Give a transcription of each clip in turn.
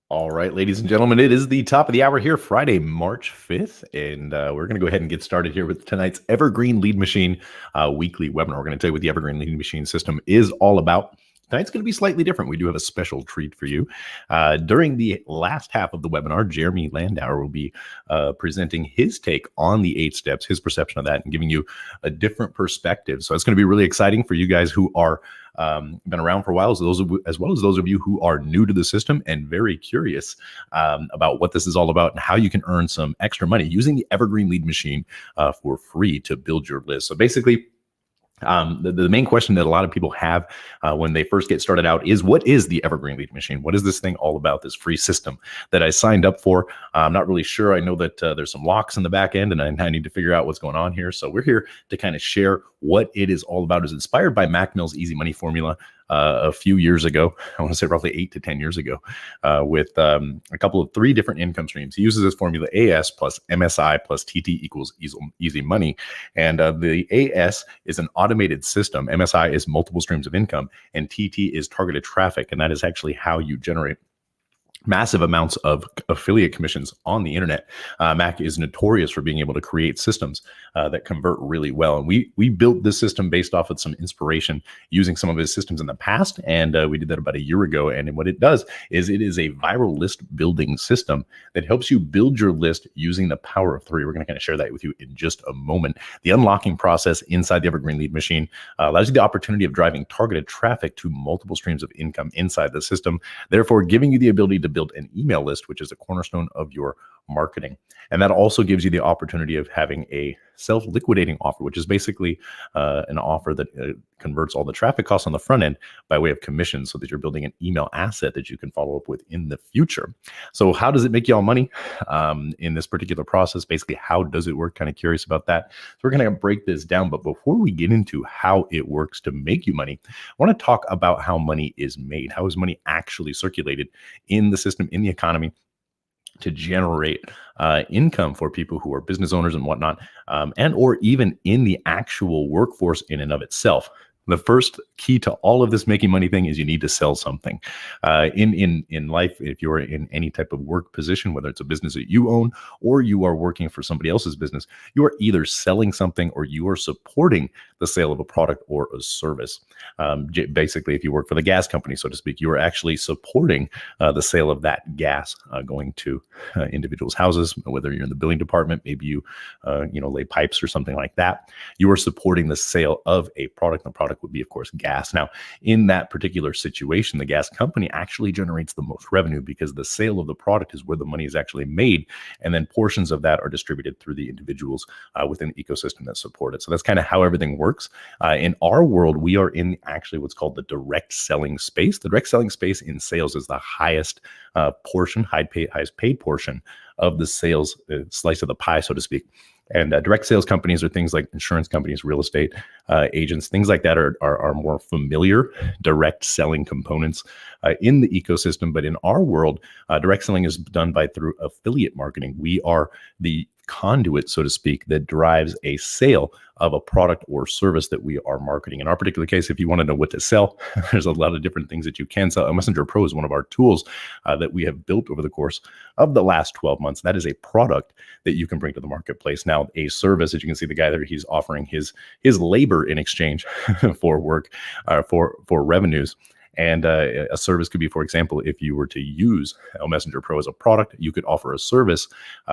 All right, ladies and gentlemen, it is the top of the hour here, Friday, March 5th, and we're going to go ahead and get started here with tonight's Evergreen Lead Machine weekly webinar. We're going to tell you what the Evergreen Lead Machine system is all about. Tonight's going to be slightly different. We do have a special treat for you. During the last half of the webinar, Jeremy Landauer will be presenting his take on the 8 steps, his perception of that, and giving you a different perspective. So it's going to be really exciting for you guys who are been around for a while, as well as those of you who are new to the system and very curious about what this is all about and how you can earn some extra money using the Evergreen Lead Machine for free to build your list. So basically, the main question that a lot of people have when they first get started out is, what is the Evergreen Lead Machine? What is this thing all about, this free system that I signed up for? I'm not really sure. I know that there's some locks in the back end, and I need to figure out what's going on here. So we're here to kind of share what it is all about. It's inspired by Mac Mill's Easy Money formula a few years ago. I want to say roughly 8 to 10 years ago, with a couple of 3 different income streams. He uses this formula: AS plus MSI plus TT equals easy money. And the AS is an automated system. MSI is multiple streams of income, and TT is targeted traffic. And that is actually how you generate massive amounts of affiliate commissions on the internet. Mac is notorious for being able to create systems that convert really well. And we built this system based off of some inspiration using some of his systems in the past. And we did that about a year ago. And what it does is it is a viral list building system that helps you build your list using the power of 3. We're going to kind of share that with you in just a moment. The unlocking process inside the Evergreen Lead Machine allows you the opportunity of driving targeted traffic to multiple streams of income inside the system, therefore giving you the ability to build an email list, which is a cornerstone of your marketing. And that also gives you the opportunity of having a self-liquidating offer, which is basically an offer that converts all the traffic costs on the front end by way of commission, so that you're building an email asset that you can follow up with in the future. So how does it make y'all money in this particular process? Basically, how does it work? Kind of curious about that. So we're going to break this down. But before we get into how it works to make you money, I want to talk about how money is made. How is money actually circulated in the system, in the economy, to generate income for people who are business owners and whatnot, and or even in the actual workforce in and of itself. The first key to all of this making money thing is you need to sell something. In life, if you're in any type of work position, whether it's a business that you own or you are working for somebody else's business, you are either selling something or you are supporting the sale of a product or a service. Basically, if you work for the gas company, so to speak, you are actually supporting the sale of that gas going to individuals' houses. Whether you're in the billing department, maybe you lay pipes or something like that, you are supporting the sale of a product. The product would be, of course, gas. Now, in that particular situation, the gas company actually generates the most revenue because the sale of the product is where the money is actually made, and then portions of that are distributed through the individuals within the ecosystem that support it. So that's kind of how everything works. In our world, we are in actually what's called the direct selling space. The direct selling space in sales is the highest portion, highest paid portion of the sales slice of the pie, so to speak. And direct sales companies are things like insurance companies, real estate agents, things like that are more familiar direct selling components in the ecosystem. But in our world, direct selling is done through affiliate marketing. We are the conduit, so to speak, that drives a sale of a product or service that we are marketing. In our particular case, if you want to know what to sell, there's a lot of different things that you can sell. Messenger Pro is one of our tools that we have built over the course of the last 12 months. That is a product that you can bring to the marketplace. Now, a service, as you can see, the guy there, he's offering his labor in exchange for work, for revenues. And a service could be, for example, if you were to use Messenger Pro as a product, you could offer a service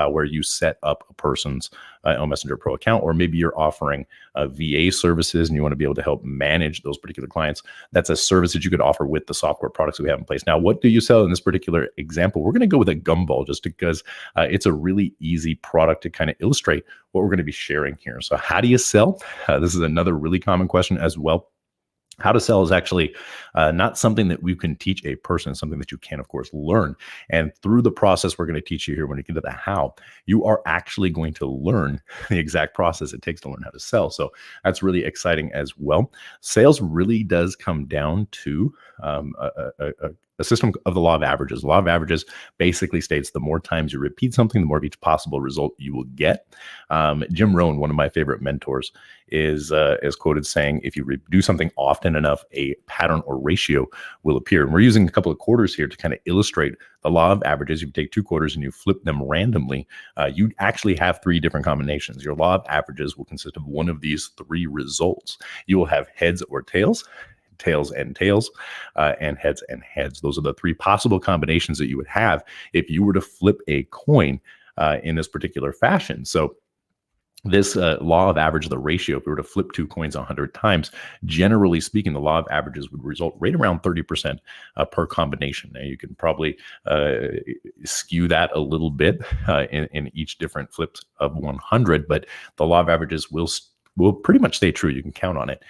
where you set up a person's Messenger Pro account, or maybe you're offering VA services and you want to be able to help manage those particular clients. That's a service that you could offer with the software products that we have in place. Now, what do you sell in this particular example? We're going to go with a gumball just because it's a really easy product to kind of illustrate what we're going to be sharing here. So how do you sell? This is another really common question as well. How to sell is actually not something that we can teach a person. It's something that you can, of course, learn. And through the process we're going to teach you here, when you get to the how, you are actually going to learn the exact process it takes to learn how to sell. So that's really exciting as well. Sales really does come down to a system of the law of averages. The law of averages basically states the more times you repeat something, the more of each possible result you will get. Jim Rohn, one of my favorite mentors, is quoted saying, if you do something often enough, a pattern or ratio will appear. And we're using a couple of quarters here to kind of illustrate the law of averages. You take 2 quarters and you flip them randomly. You actually have 3 different combinations. Your law of averages will consist of one of these 3 results. You will have heads or tails, tails and tails, and heads and heads. Those are the 3 possible combinations that you would have if you were to flip a coin in this particular fashion. So this law of average, the ratio, if we were to flip 2 coins 100 times, generally speaking, the law of averages would result right around 30% per combination. Now, you can probably skew that a little bit in each different flips of 100, but the law of averages will pretty much stay true. You can count on it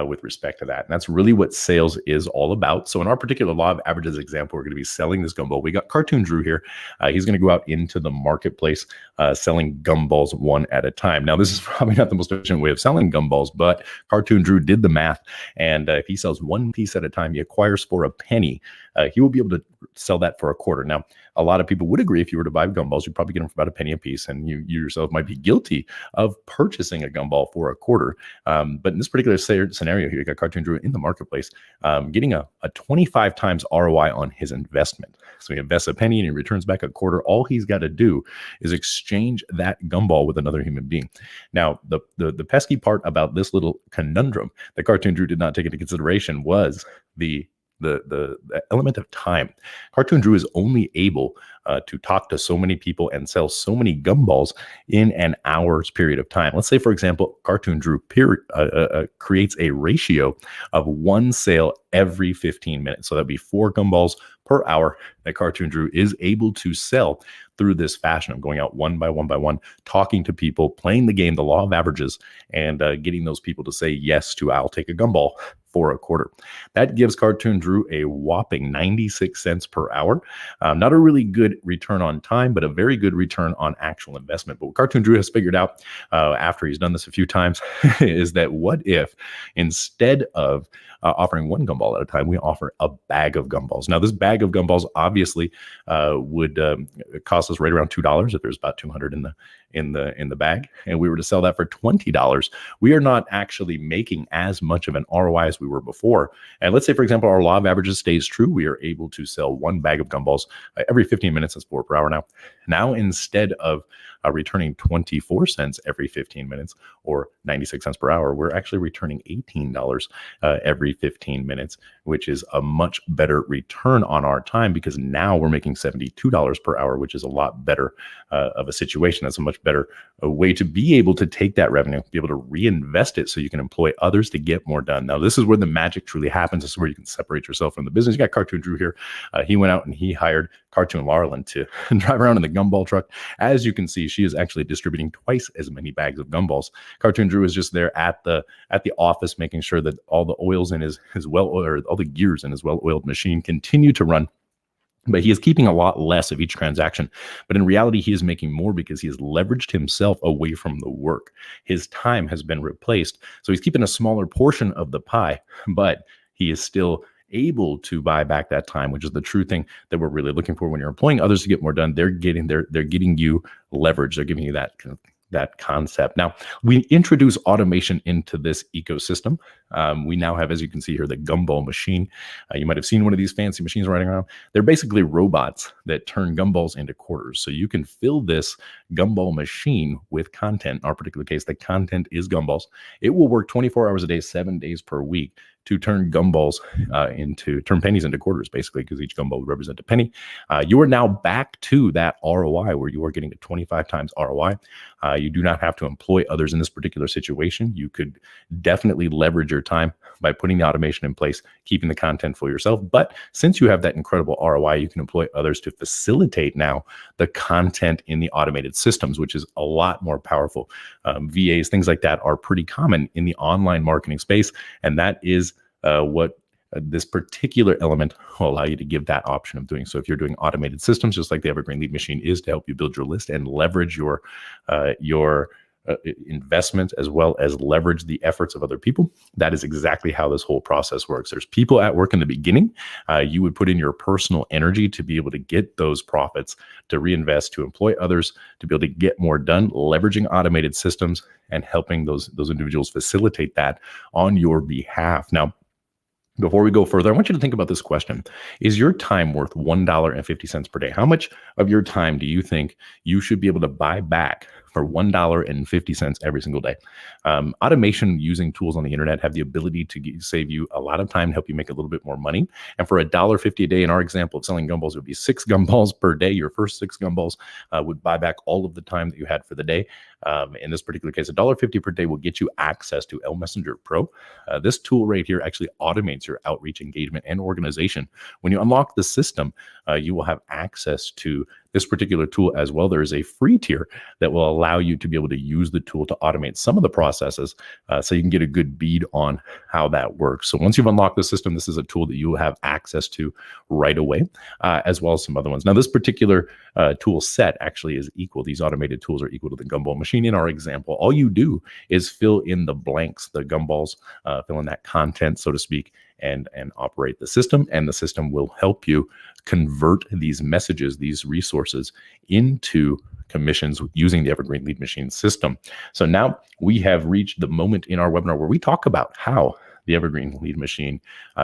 with respect to that. And that's really what sales is all about. So in our particular law of averages example, we're going to be selling this gumball. We got Cartoon Drew here. He's going to go out into the marketplace selling gumballs one at a time. Now, this is probably not the most efficient way of selling gumballs, but Cartoon Drew did the math. And if he sells 1 piece at a time, he acquires for a penny. He will be able to sell that for a quarter. Now, a lot of people would agree if you were to buy gumballs, you'd probably get them for about a penny a piece, and you yourself might be guilty of purchasing a gumball for a quarter. But in this particular scenario here, you got Cartoon Drew in the marketplace getting a 25 times ROI on his investment. So he invests a penny and he returns back a quarter. All he's got to do is exchange that gumball with another human being. Now, the pesky part about this little conundrum that Cartoon Drew did not take into consideration was the element of time. Cartoon Drew is only able to talk to so many people and sell so many gumballs in an hour's period of time. Let's say, for example, Cartoon Drew creates a ratio of 1 sale every 15 minutes. So that'd be 4 gumballs per hour that Cartoon Drew is able to sell through this fashion of going out one by one, talking to people, playing the game, the law of averages, and getting those people to say yes to, I'll take a gumball for a quarter. That gives Cartoon Drew a whopping 96 cents per hour. Not a really good return on time, but a very good return on actual investment. But what Cartoon Drew has figured out after he's done this a few times is that what if instead of offering 1 gumball at a time, we offer a bag of gumballs. Now, this bag of gumballs obviously would cost us right around $2 if there's about 200 in the bag, and we were to sell that for $20. We are not actually making as much of an ROI as we were before. And let's say, for example, our law of averages stays true. We are able to sell 1 bag of gumballs every 15 minutes. That's 4 per hour now. Now, instead of returning 24 cents every 15 minutes or 96 cents per hour, we're actually returning $18 every 15 minutes, which is a much better return on our time, because now we're making $72 per hour, which is a lot better of a situation. That's a much better way to be able to take that revenue, be able to reinvest it so you can employ others to get more done. Now, this is where the magic truly happens. This is where you can separate yourself from the business. You got Cartoon Drew here. He went out and he hired Cartoon Larlin to drive around in the gumball truck. As you can see, she is actually distributing twice as many bags of gumballs. Cartoon Drew is just there at the office, making sure that all the oils in his all the gears in his well-oiled machine continue to run. But he is keeping a lot less of each transaction. But in reality, he is making more because he has leveraged himself away from the work. His time has been replaced. So he's keeping a smaller portion of the pie, but he is still able to buy back that time, which is the true thing that we're really looking for. When you're employing others to get more done, they're getting you leverage. They're giving you that concept. Now, we introduce automation into this ecosystem. We now have, as you can see here, the gumball machine. You might have seen one of these fancy machines riding around. They're basically robots that turn gumballs into quarters. So you can fill this gumball machine with content. In our particular case, the content is gumballs. It will work 24 hours a day, 7 days per week to turn gumballs turn pennies into quarters, basically, because each gumball would represent a penny. You are now back to that ROI where you are getting to 25 times ROI. You do not have to employ others in this particular situation. You could definitely leverage your time by putting the automation in place, keeping the content for yourself. But since you have that incredible ROI, you can employ others to facilitate now the content in the automated systems, which is a lot more powerful. VAs, things like that are pretty common in the online marketing space. And that is what this particular element will allow you to give that option of doing. So if you're doing automated systems, just like the Evergreen Lead Machine is to help you build your list and leverage your investment as well as leverage the efforts of other people. That is exactly how this whole process works. There's people at work in the beginning. You would put in your personal energy to be able to get those profits, to reinvest, to employ others, to be able to get more done, leveraging automated systems and helping those individuals facilitate that on your behalf. Now, before we go further, I want you to think about this question. Is your time worth $1.50 per day? How much of your time do you think you should be able to buy back for $1.50 every single day? Automation using tools on the internet have the ability to save you a lot of time, help you make a little bit more money. And for $1.50 a day, in our example of selling gumballs, it would be 6 gumballs per day. Your first 6 gumballs would buy back all of the time that you had for the day. In this particular case, $1.50 per day will get you access to L Messenger Pro. This tool right here actually automates your outreach, engagement, and organization. When you unlock the system, you will have access to this particular tool as well. There is a free tier that will allow you to be able to use the tool to automate some of the processes so you can get a good bead on how that works. So once you've unlocked the system, this is a tool that you will have access to right away, as well as some other ones. Now, this particular tool set actually is equal. These automated tools are equal to the gumball machine in our example. All you do is fill in the blanks, the gumballs, fill in that content, so to speak, and operate the system, and the system will help you convert these messages, these resources into commissions using the Evergreen Lead Machine system. So now we have reached the moment in our webinar where we talk about how the Evergreen Lead Machine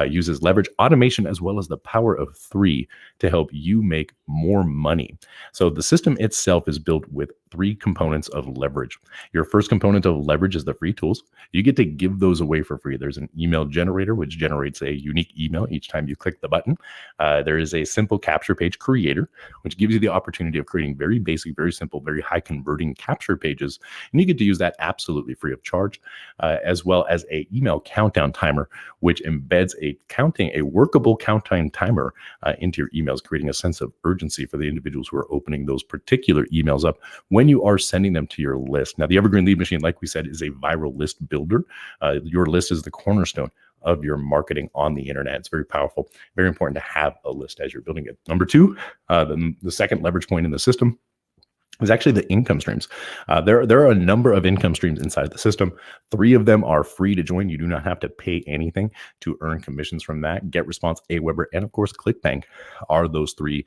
uses leverage, automation, as well as the power of 3 to help you make more money. So the system itself is built with 3 components of leverage. Your first component of leverage is the free tools. You get to give those away for free. There's an email generator, which generates a unique email each time you click the button. There is a simple capture page creator, which gives you the opportunity of creating very basic, very simple, very high converting capture pages. And you get to use that absolutely free of charge, as well as a email countdown timer, which embeds a workable countdown timer into your emails, creating a sense of urgency for the individuals who are opening those particular emails up when you are sending them to your list. Now, the Evergreen Lead Machine, like we said, is a viral list builder. Your list is the cornerstone of your marketing on the internet. It's very powerful, very important to have a list as you're building it. Number 2, the second leverage point in the system is actually the income streams. There are a number of income streams inside the system. 3 of them are free to join. You do not have to pay anything to earn commissions from that. GetResponse, Aweber, and of course, ClickBank are those 3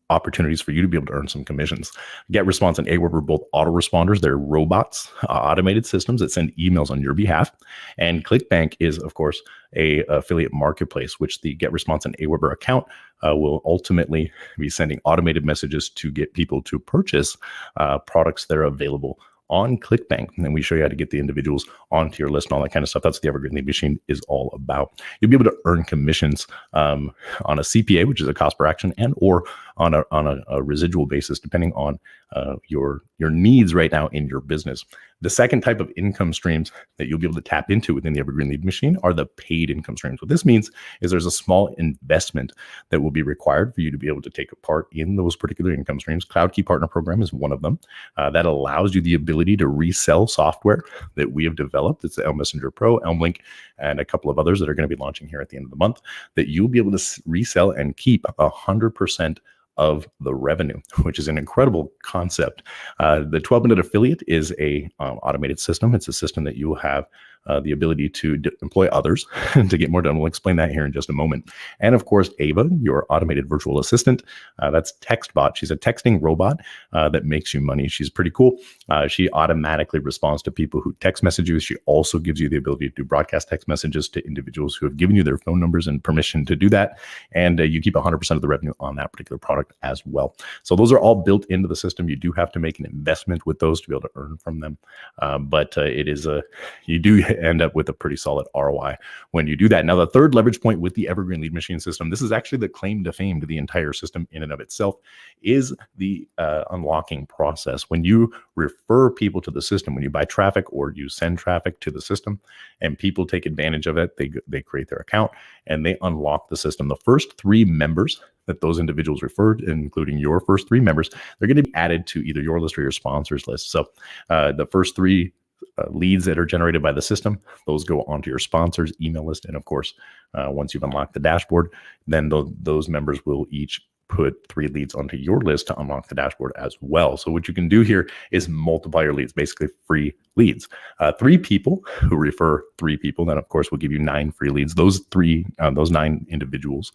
opportunities for you to be able to earn some commissions. GetResponse and Aweber are both autoresponders. They're robots, automated systems that send emails on your behalf. And ClickBank is, of course, a affiliate marketplace, which the GetResponse and Aweber account will ultimately be sending automated messages to get people to purchase products that are available on ClickBank. And then we show you how to get the individuals onto your list and all that kind of stuff. That's what the Evergreen Lead Machine is all about. You'll be able to earn commissions on a CPA, which is a cost per action, and or on a residual basis, depending on your needs right now in your business. The second type of income streams that you'll be able to tap into within the Evergreen Lead Machine are the paid income streams. What this means is there's a small investment that will be required for you to be able to take a part in those particular income streams. Cloud Key Partner Program is one of them. That allows you the ability to resell software that we have developed. It's the L Messenger Pro, ElmLink, and a couple of others that are going to be launching here at the end of the month that you'll be able to resell and keep 100% of the revenue, which is an incredible concept. The 12-minute affiliate is a automated system. It's a system that you will have the ability to employ others to get more done. We'll explain that here in just a moment. And of course, Ava, your automated virtual assistant, that's TextBot. She's a texting robot that makes you money. She's pretty cool. She automatically responds to people who text message you. She also gives you the ability to broadcast text messages to individuals who have given you their phone numbers and permission to do that. And you keep 100% of the revenue on that particular product as well. So those are all built into the system. You do have to make an investment with those to be able to earn from them. But it is you do end up with a pretty solid ROI when you do that. Now, the third leverage point with the Evergreen Lead Machine system, this is actually the claim to fame to the entire system in and of itself, is the unlocking process. When you refer people to the system, when you buy traffic or you send traffic to the system and people take advantage of it, they create their account and they unlock the system. The first 3 members that those individuals referred, including your first 3 members, they're going to be added to either your list or your sponsors list. So the first 3 leads that are generated by the system, those go onto your sponsors email list. And of course, once you've unlocked the dashboard, then those members will each put 3 leads onto your list to unlock the dashboard as well. So what you can do here is multiply your leads, basically free leads. 3 people who refer 3 people, then of course will give you 9 free leads. Those 9 individuals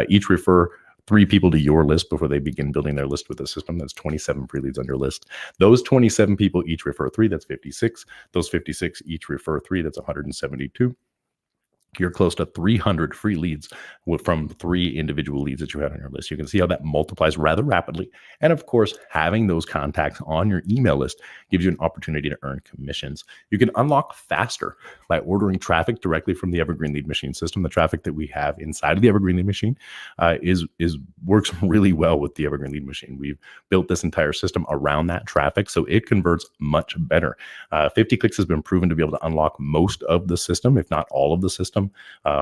each refer 3 people to your list before they begin building their list with the system. That's 27 free leads on your list. Those 27 people each refer 3, that's 56. Those 56 each refer 3, that's 172. You're close to 300 free leads from 3 individual leads that you had on your list. You can see how that multiplies rather rapidly. And of course, having those contacts on your email list gives you an opportunity to earn commissions. You can unlock faster by ordering traffic directly from the Evergreen Lead Machine system. The traffic that we have inside of the Evergreen Lead Machine works really well with the Evergreen Lead Machine. We've built this entire system around that traffic, so it converts much better. 50 Clicks has been proven to be able to unlock most of the system, if not all of the system,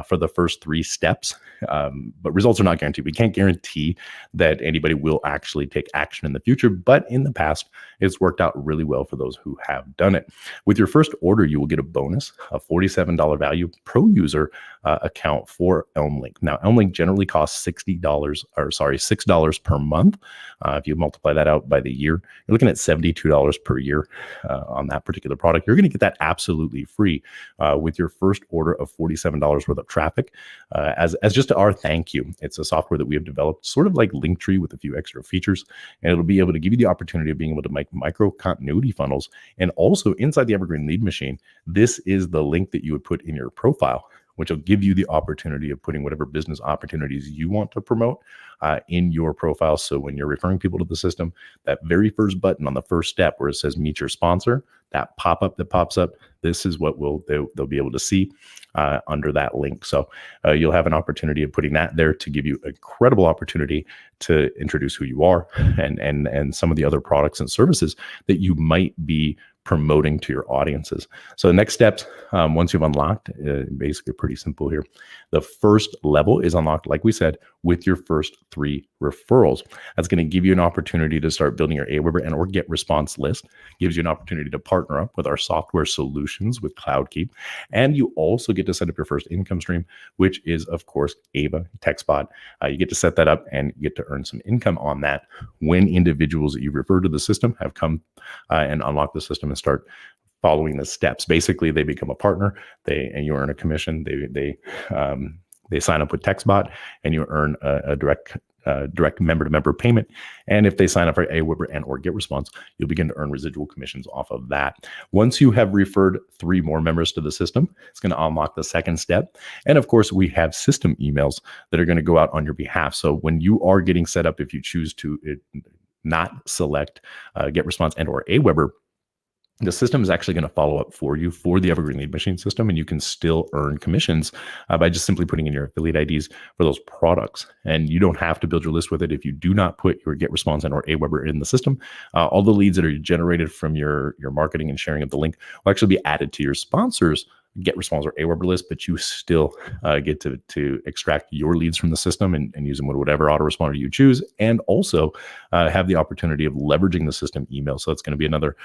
for the first 3 steps, but results are not guaranteed. We can't guarantee that anybody will actually take action in the future, but in the past, it's worked out really well for those who have done it. With your first order, you will get a bonus, a $47 value pro user account for ElmLink. Now, ElmLink generally costs $6 per month. If you multiply that out by the year, you're looking at $72 per year on that particular product. You're going to get that absolutely free with your first order of $47 worth of traffic as just our thank you. It's a software that we have developed sort of like Linktree with a few extra features, and it'll be able to give you the opportunity of being able to make micro continuity funnels. And also inside the Evergreen Lead Machine, this is the link that you would put in your profile, which will give you the opportunity of putting whatever business opportunities you want to promote in your profile. So when you're referring people to the system, that very first button on the first step where it says meet your sponsor, that pop-up that pops up, this is what they'll be able to see under that link. So you'll have an opportunity of putting that there to give you an incredible opportunity to introduce who you are and some of the other products and services that you might be promoting to your audiences. So the next steps, once you've unlocked, basically pretty simple here. The first level is unlocked, like we said, with your first 3 referrals. That's going to give you an opportunity to start building your Aweber and or GetResponse list. Gives you an opportunity to partner up with our software solutions with CloudKeep. And you also get to set up your first income stream, which is, of course, Ava TechSpot. You get to set that up and get to earn some income on that when individuals that you refer to the system have come and unlock the system and start following the steps. Basically, they become a partner. And you earn a commission. They sign up with TechSpot, and you earn a direct member-to-member payment. And if they sign up for Aweber and or GetResponse, you'll begin to earn residual commissions off of that. Once you have referred 3 more members to the system, it's going to unlock the second step. And of course, we have system emails that are going to go out on your behalf. So when you are getting set up, if you choose to not select GetResponse and or Aweber, the system is actually going to follow up for you for the Evergreen Lead Machine system, and you can still earn commissions by just simply putting in your affiliate IDs for those products. And you don't have to build your list with it if you do not put your GetResponse and or Aweber in the system. All the leads that are generated from your marketing and sharing of the link will actually be added to your sponsors' GetResponse or Aweber list, but you still get to extract your leads from the system and use them with whatever autoresponder you choose, and also have the opportunity of leveraging the system email. So it's going to be another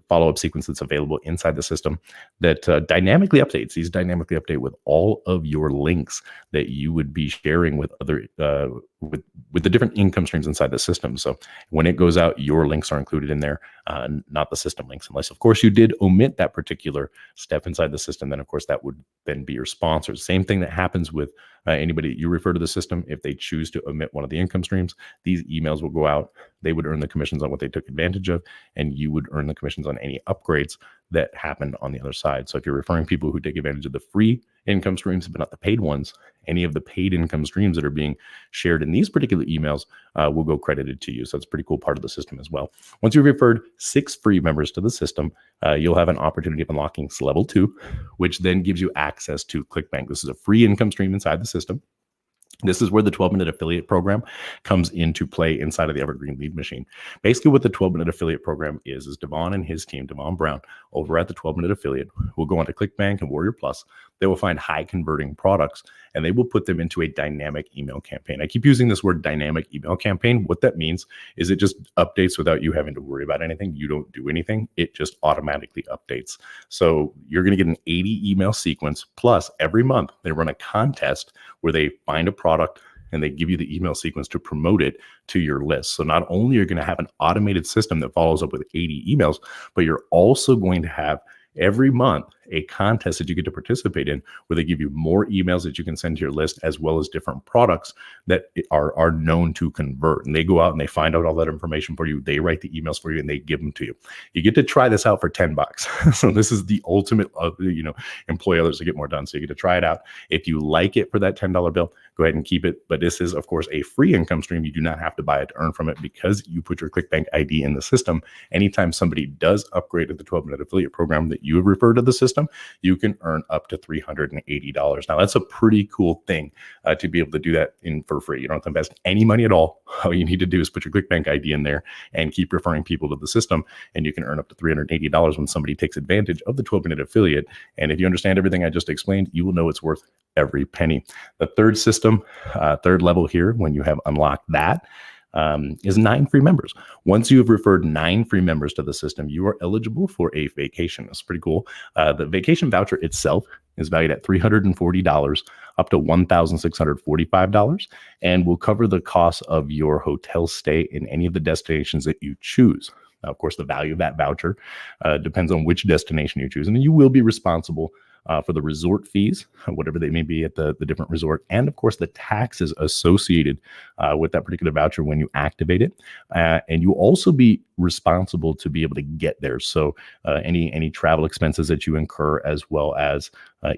follow-up sequence that's available inside the system that dynamically updates. These dynamically update with all of your links that you would be sharing with other with the different income streams inside the system. So when it goes out, your links are included in there, not the system links, unless of course you did omit that particular step inside the system. Then of course that would then be your sponsors. Same thing that happens with anybody you refer to the system. If they choose to omit one of the income streams, these emails will go out. They would earn the commissions on what they took advantage of, and you would earn the commissions on any upgrades that happened on the other side. So if you're referring people who take advantage of the free income streams, but not the paid ones, any of the paid income streams that are being shared in these particular emails will go credited to you. So it's a pretty cool part of the system as well. Once you've referred 6 free members to the system, you'll have an opportunity of unlocking level 2, which then gives you access to ClickBank. This is a free income stream inside the system. This is where the 12-minute affiliate program comes into play inside of the Evergreen Lead Machine. Basically, what the 12-minute affiliate program is Devon and his team, Devon Brown, over at the 12-minute affiliate, will go onto ClickBank and Warrior Plus. They will find high-converting products, and they will put them into a dynamic email campaign. I keep using this word dynamic email campaign. What that means is it just updates without you having to worry about anything. You don't do anything. It just automatically updates. So you're going to get an 80 email sequence, plus every month they run a contest where they find a product and they give you the email sequence to promote it to your list. So not only are you going to have an automated system that follows up with 80 emails, but you're also going to have every month a contest that you get to participate in where they give you more emails that you can send to your list, as well as different products that are known to convert. And they go out and they find out all that information for you. They write the emails for you and they give them to you. You get to try this out for $10. So this is the ultimate, employ others to get more done. So you get to try it out. If you like it for that $10 bill, go ahead and keep it. But this is, of course, a free income stream. You do not have to buy it to earn from it because you put your ClickBank ID in the system. Anytime somebody does upgrade to the 12-minute affiliate program that you have referred to the system, you can earn up to $380. Now, that's a pretty cool thing to be able to do that for free. You don't have to invest any money at all. All you need to do is put your ClickBank ID in there and keep referring people to the system, and you can earn up to $380 when somebody takes advantage of the 12-minute affiliate. And if you understand everything I just explained, you will know it's worth every penny. The third system, third level here, when you have unlocked that, is 9 free members. Once you have referred 9 free members to the system, you are eligible for a vacation. That's pretty cool. The vacation voucher itself is valued at $340 up to $1,645 and will cover the cost of your hotel stay in any of the destinations that you choose. Now, of course, the value of that voucher depends on which destination you choose, and you will be responsible for the resort fees, whatever they may be at the different resort, and of course the taxes associated with that particular voucher when you activate it. And you also be responsible to be able to get there. So any travel expenses that you incur, as well as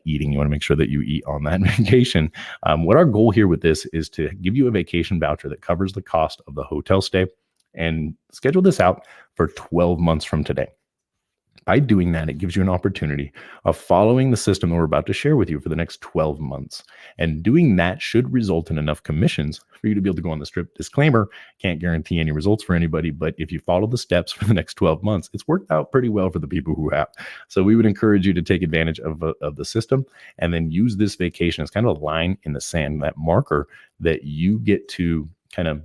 eating, you want to make sure that you eat on that vacation. What our goal here with this is to give you a vacation voucher that covers the cost of the hotel stay, and schedule this out for 12 months from today. By doing that, it gives you an opportunity of following the system that we're about to share with you for the next 12 months. And doing that should result in enough commissions for you to be able to go on the strict disclaimer. Can't guarantee any results for anybody, but if you follow the steps for the next 12 months, it's worked out pretty well for the people who have. So we would encourage you to take advantage of the system and then use this vacation as kind of a line in the sand, that marker that you get to kind of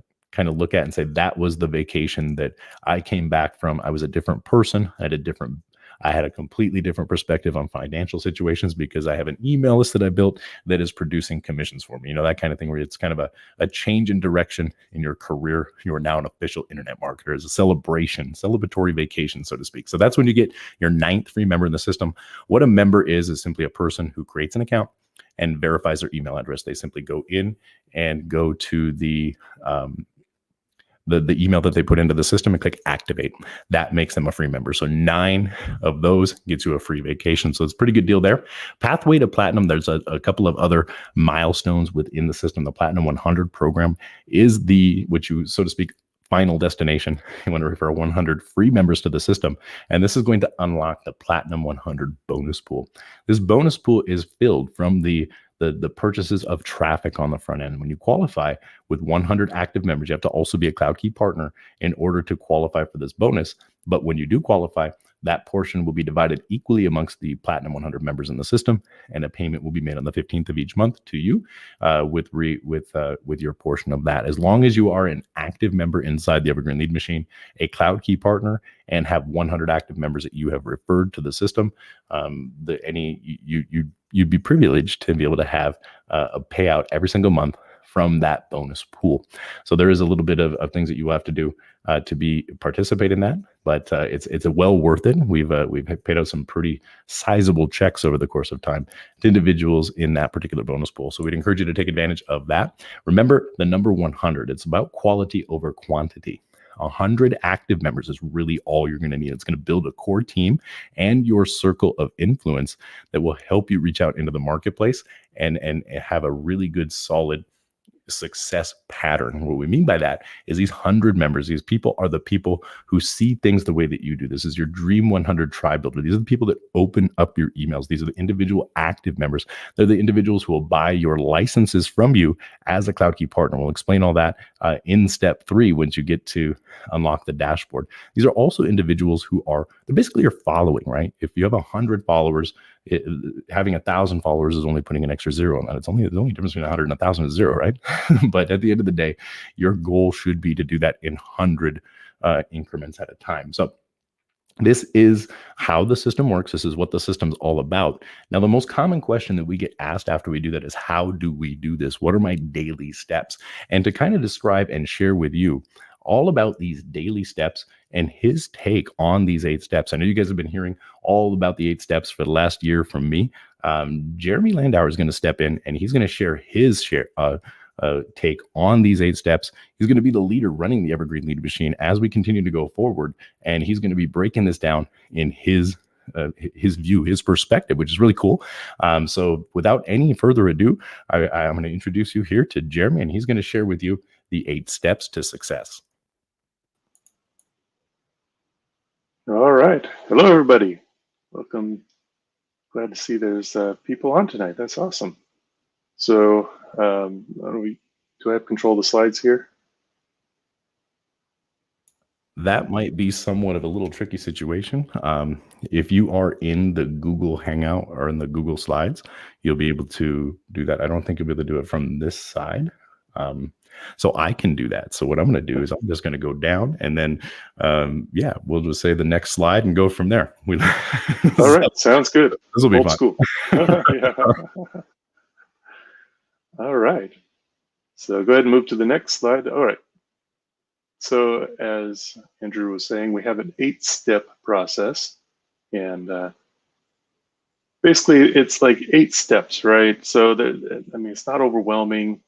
look at and say, that was the vacation that I came back from. I was a different person. I had a completely different perspective on financial situations because I have an email list that I built that is producing commissions for me. That kind of thing where it's kind of a change in direction in your career. You are now an official internet marketer. It's a celebratory vacation, so to speak. So that's when you get your 9th free member in the system. What a member is simply a person who creates an account and verifies their email address. They simply go in and go to the email that they put into the system and click activate. That makes them a free member. So 9 of those gets you a free vacation. So it's a pretty good deal there. Pathway to Platinum, there's a couple of other milestones within the system. The Platinum 100 program is which you, so to speak, final destination. You want to refer 100 free members to the system. And this is going to unlock the Platinum 100 bonus pool. This bonus pool is filled from the purchases of traffic on the front end. When you qualify with 100 active members, you have to also be a CloudKey partner in order to qualify for this bonus. But when you do qualify, that portion will be divided equally amongst the Platinum 100 members in the system, and a payment will be made on the 15th of each month to you with your portion of that. As long as you are an active member inside the Evergreen Lead Machine, a CloudKey partner, and have 100 active members that you have referred to the system, you'd be privileged to be able to have a payout every single month from that bonus pool. So there is a little bit of things that you have to do to participate in that, but it's a well worth it. We've paid out some pretty sizable checks over the course of time to individuals in that particular bonus pool. So we'd encourage you to take advantage of that. Remember the number 100. It's about quality over quantity. 100 active members is really all you're going to need. It's going to build a core team and your circle of influence that will help you reach out into the marketplace and have a really good, solid success pattern. What we mean by that is these 100 members, these people are the people who see things the way that you do. This is your Dream 100 tribe builder. These are the people that open up your emails. These are the individual active members. They're the individuals who will buy your licenses from you as a CloudKey partner. We'll explain all that in step 3 once you get to unlock the dashboard. These are also individuals who they're basically your following, right? If you have 100 followers, having 1,000 followers is only putting an extra 0 on that. The only difference between 100 and 1,000 is 0, right? But at the end of the day, your goal should be to do that in 100 increments at a time. So This is how the system works. This is what the system's all about. Now, the most common question that we get asked after we do that is, how do we do this? What are my daily steps? And to kind of describe and share with you all about these daily steps and his take on these 8 steps. I know you guys have been hearing all about the 8 steps for the last year from me. Jeremy Landauer is going to step in and he's going to share his take on these 8 steps. He's going to be the leader running the Evergreen Lead Machine as we continue to go forward, and he's going to be breaking this down in his view, his perspective, which is really cool. So without any further ado, I'm going to introduce you here to Jeremy, and he's going to share with you the 8 steps to success. All right. Hello, everybody. Welcome. Glad to see there's people on tonight. That's awesome. So do I have control of the slides here? That might be somewhat of a little tricky situation. If you are in the Google Hangout or in the Google Slides, you'll be able to do that. I don't think you'll be able to do it from this side. So I can do that. So what I'm going to do is I'm just going to go down, and then, yeah, we'll just say the next slide and go from there. All right. Sounds good. This will be Old fun. School. Yeah. All right. So go ahead and move to the next slide. All right. So as Andrew was saying, we have an 8-step process, and basically it's like 8 steps, right? So it's not overwhelming.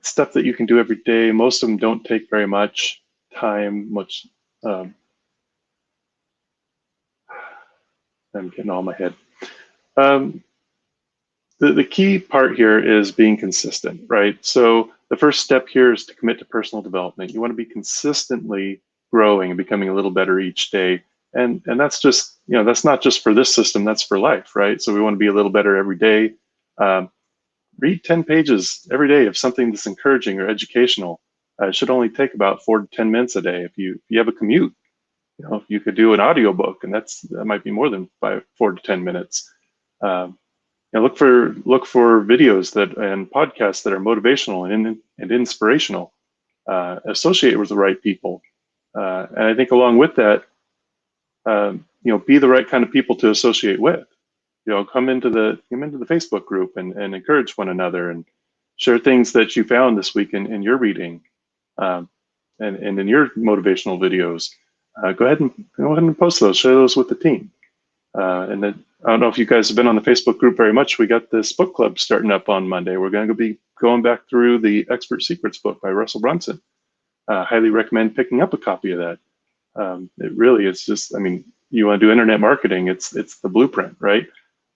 Stuff that you can do every day. Most of them don't take very much time. I'm getting all in my head. The key part here is being consistent, right? So the first step here is to commit to personal development. You want to be consistently growing and becoming a little better each day. And that's just, that's not just for this system, that's for life, right? So we want to be a little better every day. Read 10 pages every day of something that's encouraging or educational. It should only take about 4 to 10 minutes a day. If you have a commute, you could do an audiobook, and that might be more than 4 to 10 minutes. Look for videos and podcasts that are motivational and inspirational. Associate with the right people, and I think along with that, be the right kind of people to associate with. Come into the Facebook group and encourage one another and share things that you found this week in your reading, and in your motivational videos. Go ahead and post those. Share those with the team. And then I don't know if you guys have been on the Facebook group very much. We got this book club starting up on Monday. We're going to be going back through the Expert Secrets book by Russell Brunson. Highly recommend picking up a copy of that. It really is just, you want to do internet marketing, it's the blueprint, right?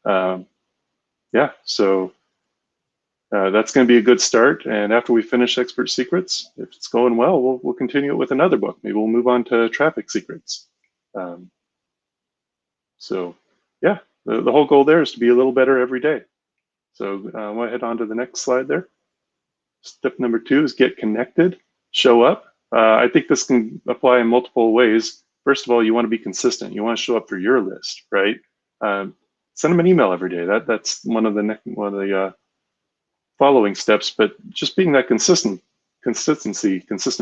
Yeah, so that's going to be a good start. And after we finish Expert Secrets, if it's going well, we'll continue it with another book. Maybe we'll move on to Traffic Secrets. So yeah, the whole goal there is to be a little better every day. So I want to head on to the next slide there. Step number 2 is get connected, show up. I think this can apply in multiple ways. First of all, you want to be consistent. You want to show up for your list, right? Send them an email every day. That's one of the following steps. But just being that consistent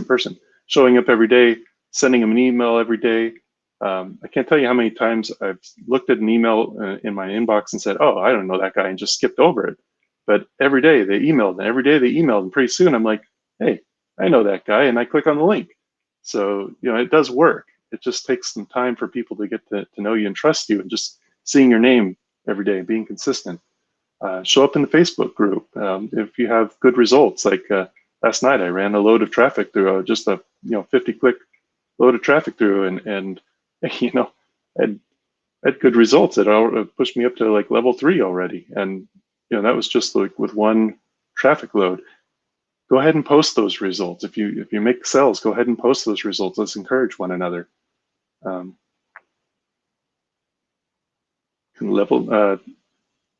person, showing up every day, sending them an email every day. I can't tell you how many times I've looked at an email in my inbox and said, "Oh, I don't know that guy," and just skipped over it. But every day they emailed, and pretty soon I'm like, "Hey, I know that guy," and I click on the link. So it does work. It just takes some time for people to get to know you and trust you, and just seeing your name every day, being consistent. Show up in the Facebook group if you have good results. Like last night, I ran a load of traffic through just a 50-click load of traffic through, and had good results. It pushed me up to like level 3 already, and that was just like with one traffic load. Go ahead and post those results. If you make sales, go ahead and post those results. Let's encourage one another.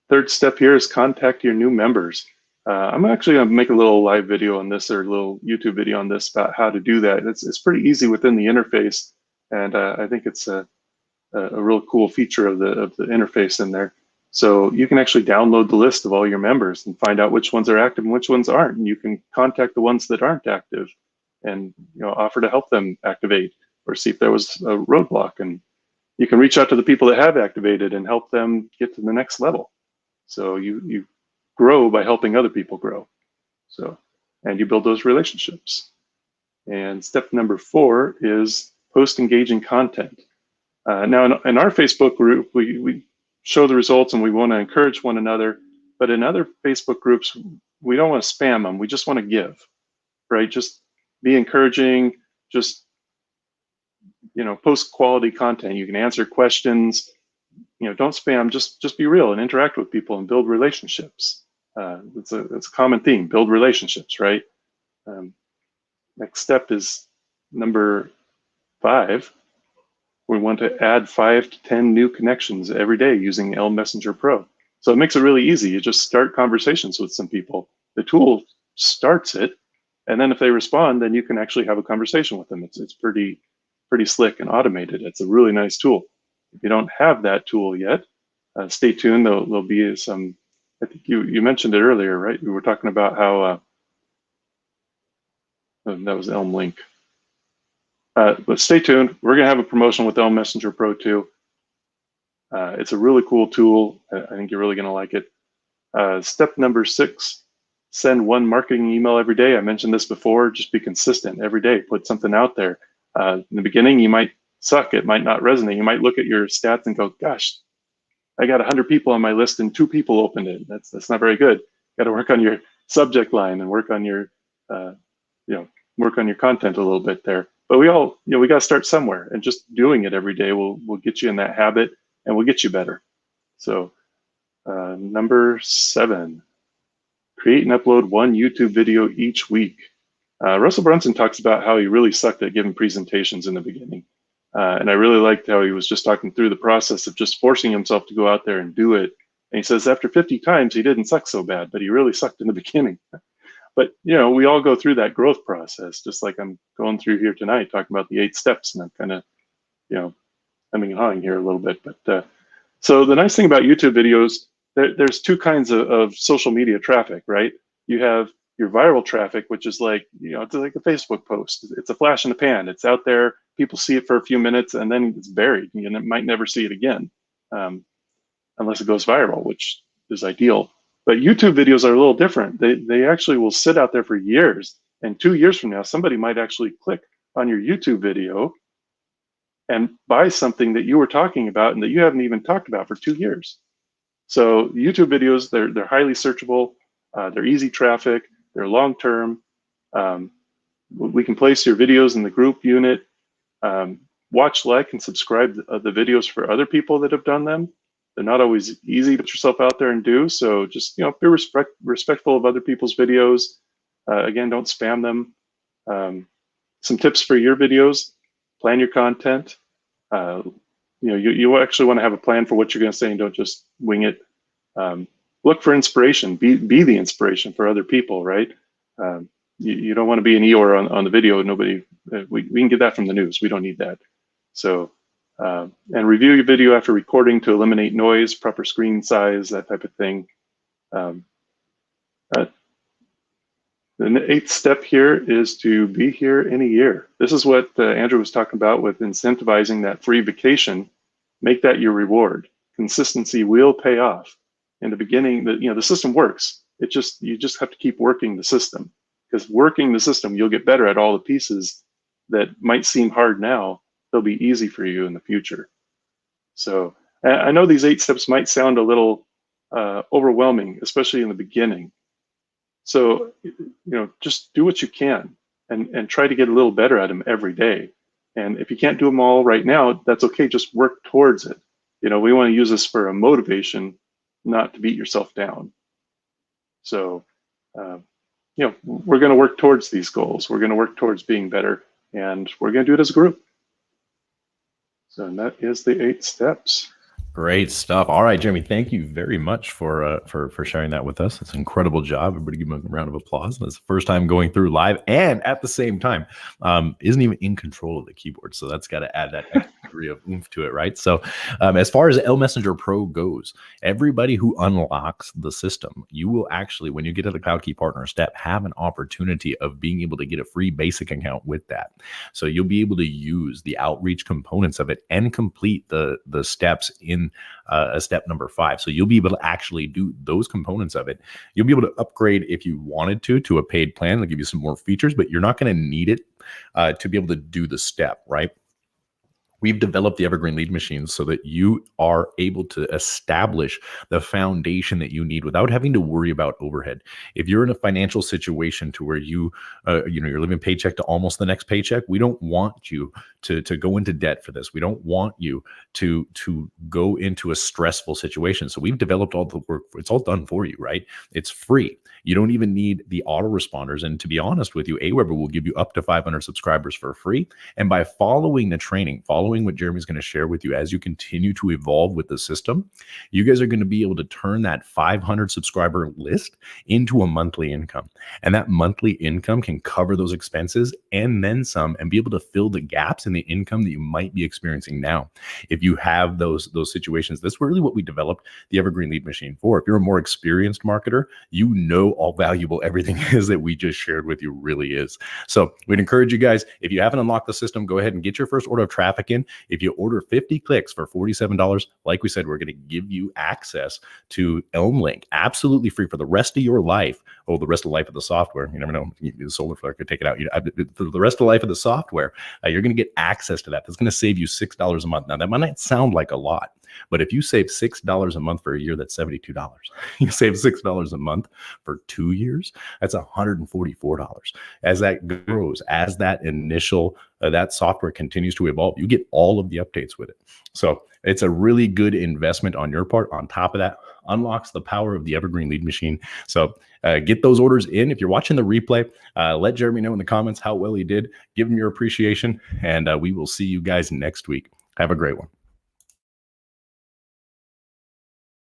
Third step here is contact your new members. I'm actually going to make a little live video on this, or a little YouTube video on this, about how to do that. It's pretty easy within the interface, and I think it's a real cool feature of the interface in there. So you can actually download the list of all your members and find out which ones are active and which ones aren't. And you can contact the ones that aren't active and offer to help them activate. or see if there was a roadblock. And you can reach out to the people that have activated and help them get to the next level. So you grow by helping other people grow. So, and you build those relationships. And step number 4 is post engaging content. Now in our Facebook group, we show the results and we want to encourage one another. But in other Facebook groups, we don't want to spam them. We just want to give, right? Just be encouraging, just, post quality content. You can answer questions, don't spam, just be real and interact with people and build relationships. It's a common theme, build relationships, right? Next step is number 5. We want to add 5 to 10 new connections every day using Elm Messenger Pro. So it makes it really easy. You just start conversations with some people. The tool starts it, and then if they respond, then you can actually have a conversation with them. It's pretty slick and automated. It's a really nice tool. If you don't have that tool yet, stay tuned. There'll be some, I think you mentioned it earlier, right? We were talking about how, that was Elm Link. But stay tuned. We're going to have a promotion with Elm Messenger Pro 2. It's a really cool tool. I think you're really going to like it. Step number 6, send 1 marketing email every day. I mentioned this before. Just be consistent every day. Put something out there. In the beginning, you might suck. It might not resonate. You might look at your stats and go, gosh, I got 100 people on my list and 2 people opened it. That's not very good. Got to work on your subject line and work on your, work on your content a little bit there. But we all, we got to start somewhere, and just doing it every day will get you in that habit and will get you better. So number 7, create and upload 1 YouTube video each week. Russell Brunson talks about how he really sucked at giving presentations in the beginning. And I really liked how he was just talking through the process of just forcing himself to go out there and do it. And he says after 50 times, he didn't suck so bad, but he really sucked in the beginning. But, we all go through that growth process, just like I'm going through here tonight, talking about the 8 steps, and I'm kind of, hemming and hawing here a little bit. But so the nice thing about YouTube videos, there's 2 kinds of social media traffic, right? You have your viral traffic, which is like, it's like a Facebook post. It's a flash in the pan. It's out there. People see it for a few minutes, and then it's buried, and it might never see it again, unless it goes viral, which is ideal. But YouTube videos are a little different. They actually will sit out there for years, and 2 years from now, somebody might actually click on your YouTube video and buy something that you were talking about and that you haven't even talked about for 2 years. So YouTube videos, they're highly searchable. They're easy traffic. They're long-term. We can place your videos in the group unit. Watch, like, and subscribe the videos for other people that have done them. They're not always easy to put yourself out there and do. So just, be respectful of other people's videos. Again, don't spam them. Some tips for your videos: plan your content. You actually want to have a plan for what you're going to say, and don't just wing it. Look for inspiration. Be the inspiration for other people, right? You don't want to be an Eeyore on the video. Nobody. We can get that from the news. We don't need that. So, and review your video after recording to eliminate noise, proper screen size, that type of thing. The 8th step here is to be here in a year. This is what Andrew was talking about with incentivizing that free vacation. Make that your reward. Consistency will pay off. In the beginning, the system works. You just have to keep working the system, because working the system, you'll get better at all the pieces that might seem hard now. They'll be easy for you in the future. So I know these 8 steps might sound a little overwhelming, especially in the beginning. So, just do what you can and try to get a little better at them every day. And if you can't do them all right now, that's okay. Just work towards it. We want to use this for a motivation, not to beat yourself down. So, we're going to work towards these goals. We're going to work towards being better, and we're going to do it as a group. So that is the 8 steps. Great stuff. All right, Jeremy, thank you very much for sharing that with us. It's an incredible job. Everybody give him a round of applause. That's the first time going through live, and at the same time, isn't even in control of the keyboard. So that's got to add that extra degree of oomph to it, right? So as far as L Messenger Pro goes, everybody who unlocks the system, you will actually, when you get to the Cloud Key Partner step, have an opportunity of being able to get a free basic account with that. So you'll be able to use the outreach components of it and complete the steps in a step number 5. So you'll be able to actually do those components of it. You'll be able to upgrade if you wanted to a paid plan. They'll give you some more features, but you're not going to need it to be able to do the step, right? We've developed the Evergreen Lead Machines so that you are able to establish the foundation that you need without having to worry about overhead. If you're in a financial situation to where you're living paycheck to almost the next paycheck, we don't want you to go into debt for this. We don't want you to go into a stressful situation. So we've developed all the work. It's all done for you, right? It's free. You don't even need the autoresponders. And to be honest with you, Aweber will give you up to 500 subscribers for free. And by following the training, following what Jeremy's going to share with you as you continue to evolve with the system, you guys are going to be able to turn that 500 subscriber list into a monthly income. And that monthly income can cover those expenses and then some, and be able to fill the gaps in the income that you might be experiencing now. If you have those situations, that's really what we developed the Evergreen Lead Machine for. If you're a more experienced marketer, you know all valuable everything is that we just shared with you really is. So we'd encourage you guys, if you haven't unlocked the system, go ahead and get your first order of traffic in. If you order 50 clicks for $47, like we said, we're going to give you access to ElmLink absolutely free for the rest of your life. Oh, the rest of the life of the software. You never know. The solar flare could take it out. For the rest of the life of the software, you're going to get access to that. That's going to save you $6 a month. Now, that might not sound like a lot, but if you save $6 a month for a year, that's $72. You save $6 a month for 2 years, that's $144. As that grows, as that initial, that software continues to evolve, you get all of the updates with it. So it's a really good investment on your part. On top of that, unlocks the power of the Evergreen Lead Machine. So get those orders in. If you're watching the replay, let Jeremy know in the comments how well he did. Give him your appreciation, and we will see you guys next week. Have a great one.